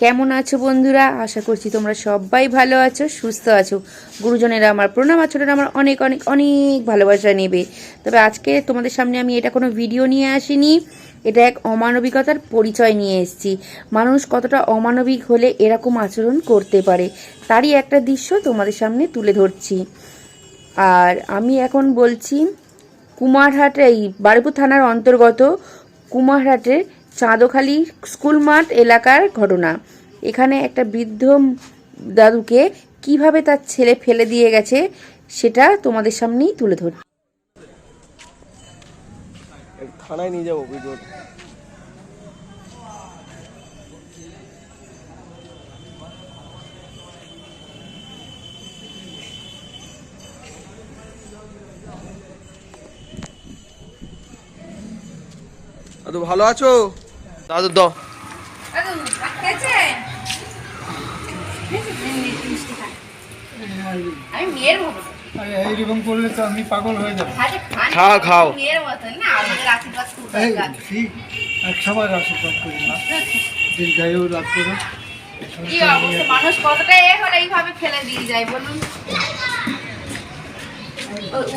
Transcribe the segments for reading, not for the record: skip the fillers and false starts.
কেমন আছো বন্ধুরা? আশা করছি তোমরা সবাই ভালো আছো, সুস্থ আছো। গুরুজনেরা আমার প্রণাম, ছোটরা আমার অনেক অনেক অনেক ভালোবাসা নেবে। তবে আজকে তোমাদের সামনে আমি এটা কোনো ভিডিও নিয়ে আসিনি, এটা এক অমানবিকতার পরিচয় নিয়ে এসেছি। মানুষ কতটা অমানবিক হলে এরকম আচরণ করতে পারে তারই একটা দৃশ্য তোমাদের সামনে তুলে ধরছি। আর আমি এখন বলছি কুমারহাট, এই বারুইপুর থানার অন্তর্গত কুমারহাটের চাঁদখালি স্কুল মাঠ এলাকার ঘটনা। এখানে একটা বৃদ্ধ দাদুকে কিভাবে তার ছেলে ফেলে দিয়ে গেছে সেটা তোমাদের সামনেই তুলে ধরি। থানায় নিয়ে যাবো ভিডিও। দাদু ভালো আছো? দাদু দাও। এইরকম করলে তো আমি পাগল হয়ে যাবো। খাও খাও। এক সময় আশীর্বাদ করি না, দীর্ঘায়ু লাভ করো। মানুষ কতটা এইভাবে ফেলে দিয়ে যায় বলুন?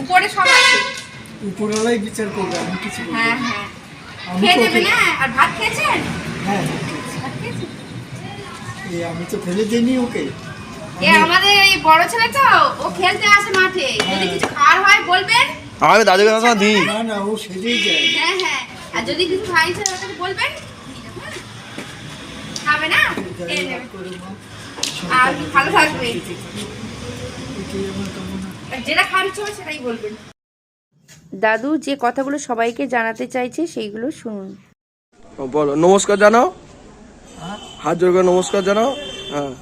উপরে সব আছে, উপরওয়ালাই বিচার করবে, আমি কিছু বলবো হ্যাঁ না। হ্যাঁ, আমি খেয়ে তো নেবে না। আর ভাত খেয়েছেন? হ্যাঁ, আমি তো ফেলে দিইনি ওকে। আমাদের এই বড় ছেলে তো ও খেলতে আসে মাঠে, যদি কিছু খাওয়ার হয় বলবেন। আমি দাদুকে কথা দিই। না না, ও সেটাই যায়। হ্যাঁ হ্যাঁ, আর যদি কিছু খাই ওটাকে বলবেন, খাবে না? আর ভালো থাকবে, যেটা খাওয়ার ইচ্ছে হবে সেটাই বলবেন। দাদু যে কথাগুলো সবাইকে জানাতে চাইছে সেইগুলো শুনুন। বলো, নমস্কার জানাও, হাত জোর করে নমস্কার জানাও। হ্যাঁ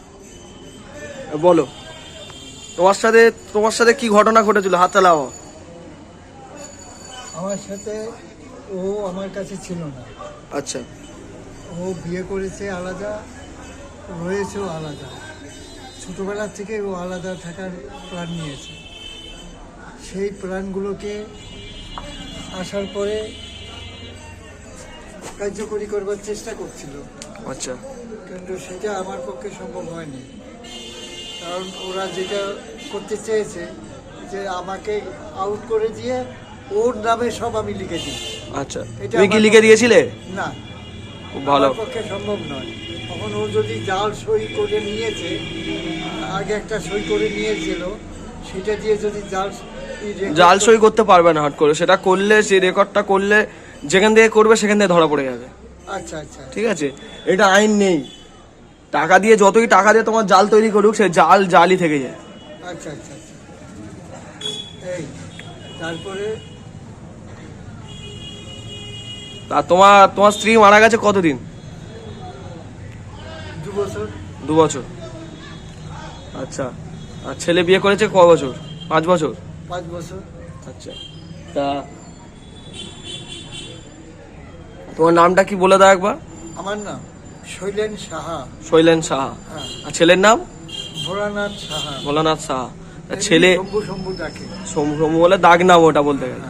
বলো, তোমার সাথে কি ঘটনা ঘটেছিল? হাত চালাও। আমার সাথে ও আমার কাছে ছিল না। আচ্ছা। ও বিয়ে করেছে আলাদা, রয়েছেও আলাদা। ছোটবেলা থেকে ও আলাদা থাকার প্ল্যান নিয়েছে। সেই প্ল্যানগুলোকে আসার পরে কার্যকরী করবার চেষ্টা করছিল। আচ্ছা। কিন্তু সেটা আমার পক্ষে সম্ভব হয়নি, কারণ ওরা যেটা করতে চেয়েছে যে আমাকে আউট করে দিয়ে ওর নামে সব আমি লিখে দিই। আচ্ছা, তুমি কি লিখে দিয়েছিলে? না, খুব ভালো। আমার পক্ষে সম্ভব নয়। তখন ও যদি জাল সই করে নিয়েছে, আগে একটা সই করে নিয়েছিল, সেটা দিয়ে যদি জাল সই করতে পারবে না। হাট করে সেটা করলে, সেই রেকর্ডটা করলে যেখান থেকে করবে সেখান থেকে ধরা পড়ে যাবে। আচ্ছা আচ্ছা, ঠিক আছে, এটা আইন নেই। টাকা দিয়ে যতই টাকা দিয়ে তোমার জাল তৈরি করুক, সে জালই থেকে যায়। আচ্ছা আচ্ছা আচ্ছা। এই তারপরে তা তোমার স্ত্রী মারা গেছে কতদিন? 2 বছর। 2 বছর। আচ্ছা। আর ছেলে বিয়ে করেছে ক বছর? 5 বছর। 5 বছর। আচ্ছা। তা তোমার নামটা কি বলে দাও একবার? আমার নাম শৈলেন সাহা। শৈলেন সাহা। হ্যাঁ। আর ছেলের নাম? ভোলানাথ সাহা। ভোলানাথ সাহা। ছেলে শম্ভু ডাকে। শম্ভু বলে দাগ নাম ওটা বলতে গেলে।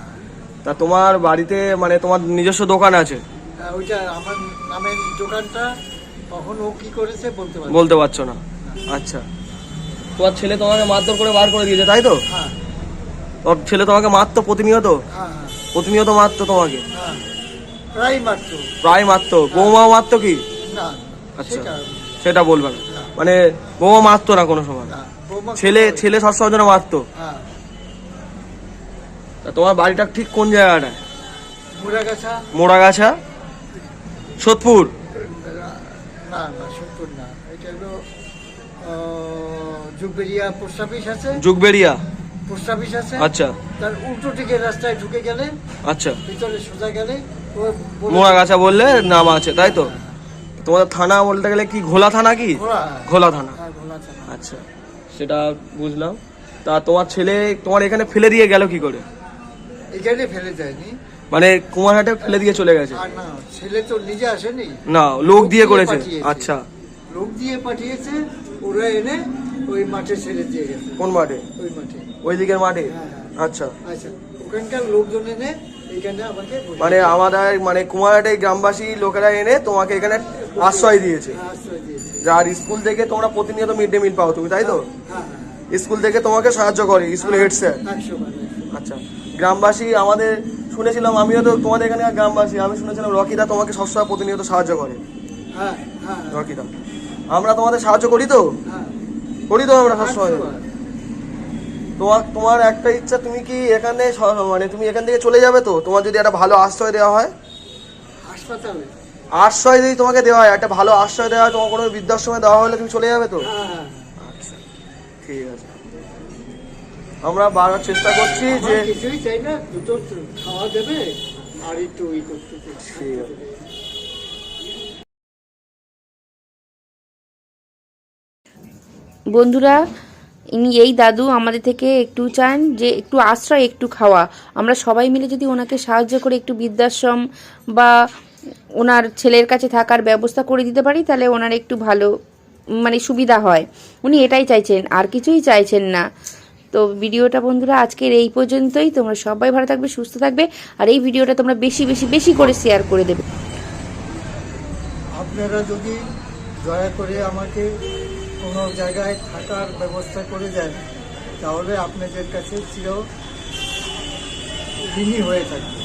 তা তোমার বাড়িতে মানে তোমার নিজস্ব দোকান আছে? ওইটা আমার নামের দোকানটা। তখন ও কি করেছে বলতে পারছো না? আচ্ছা। তোমার ছেলে তোমাকে মারধর করে বার করে দিয়েছে, তাই তো? হ্যাঁ। তোর ছেলে তোমাকে মারতো প্রতিনিয়ত? হ্যাঁ। প্রতিনিয়ত মারতো তোমাকে? হ্যাঁ, প্রায় মারতো। প্রায় মারতো? বৌমা মারতো কি? না। আচ্ছা, সেটা বলবে না। মানে বৌমা মারতো না কোনো সময়? ছেলে সবসময় জন্য মারতো? হ্যাঁ। তা তোমার বাড়িটা ঠিক কোন জায়গাটা? মোড়াগাছা। সোদপুর? না না, সোদপুর না, এটা হলো যুগবেড়িয়া পোস্ট অফিস আছে। যুগবেড়িয়া পোস্ট অফিস আছে। আচ্ছা। তার উল্টো দিকে রাস্তায় ঢুকে গেলে, আচ্ছা, ভিতরে সোজা গেলে মোড়াগাছা বললে নাম আছে, তাই তো? তোমাদের থানা বলতে গেলে কি ঘোলা থানা? কি ঘোলা থানা? আচ্ছা, সেটা বুঝলাম। তা তোমার ছেলে তোমার এখানে ফেলে দিয়ে গেল কি করে? এখানে ফেলে যায়নি, মানে কুমারহাটে ফেলে দিয়ে চলে গেছে? না, ছেলে তো নিজে আসেনি, না, লোক দিয়ে করেছে। আচ্ছা, লোক দিয়ে পাঠিয়েছে। ওরা এনে ওই মাঠে ছেড়ে দিয়ে গেছে। কোন মাঠে? ওই মাঠে, ওই দিকের মাঠে? হ্যাঁ। আচ্ছা আচ্ছা, ওখানকার লোকজন এনে এখানে আমাকে বসিয়ে মানে আমাদের মানে কুমারহাটি গ্রামবাসী লোকেরা এনে তোমাকে এখানে আশ্রয় দিয়েছে। আশ্রয় দিয়েছে। যার স্কুল থেকে তোমরা প্রতিনিয়ত মিড ডে মিল পাও তুমি, তাই তো? হ্যাঁ স্কুল থেকে তোমাকে সাহায্য করে, স্কুল হেড স্যার। 100 আচ্ছা, গ্রামবাসী আমাদের শুনেছিলাম, আমিও তো তোমাদের এখানে গ্রামবাসী, আমি শুনেছিলাম রকিদা তোমাকে সবসময় প্রতিনিয়ত সাহায্য করে। হ্যাঁ হ্যাঁ রকিদা, আমরা তোমাদের সাহায্য করি তো? হ্যাঁ করি তো আমরা সবসময়। 100 তোমার একটা ইচ্ছা, তুমি কি এখানে মানে তুমি এখান থেকে চলে যাবে তো? তোমার যদি একটা ভালো আশ্রয় দেওয়া হয়, হাসপাতালে। আশ্রয় যদি তোমাকে দেওয়া হয়, একটা ভালো আশ্রয় দেওয়া হয়, তোমার কোনো বৃদ্ধাশ্রমে দেওয়া হলে তুমি চলে যাবে তো? হ্যাঁ আচ্ছা, ঠিক আছে। আমরা বারবার চেষ্টা করছি যে আমার কিছুই চাই না, দুটো খাওয়া দেবে আর একটু ই করতে দেবে। ঠিক আছে। বন্ধুরা, এই দাদু আমাদের থেকে একটু চান যে একটু আশ্রয়, একটু খাওয়া। আমরা সবাই মিলে যদি ওনাকে সাহায্য করে একটু বৃদ্ধাশ্রম বা ওনার ছেলের কাছে থাকার ব্যবস্থা করে দিতে পারি, তাহলে ওনার একটু ভালো মানে সুবিধা হয়। উনি এটাই চাইছেন, আর কিছুই চাইছেন না। তো ভিডিওটা বন্ধুরা আজকের এই পর্যন্তই। তোমরা সবাই ভালো থাকবে, সুস্থ থাকবে, আর এই ভিডিওটা তোমরা বেশি বেশি বেশি করে শেয়ার করে দেবে। আপনারা যদি দয়া করে আমাকে কোনো জায়গায় থাকার ব্যবস্থা করে দেন, তাহলে আপনাদের কাছে চির ঋণী হয়ে থাকবে।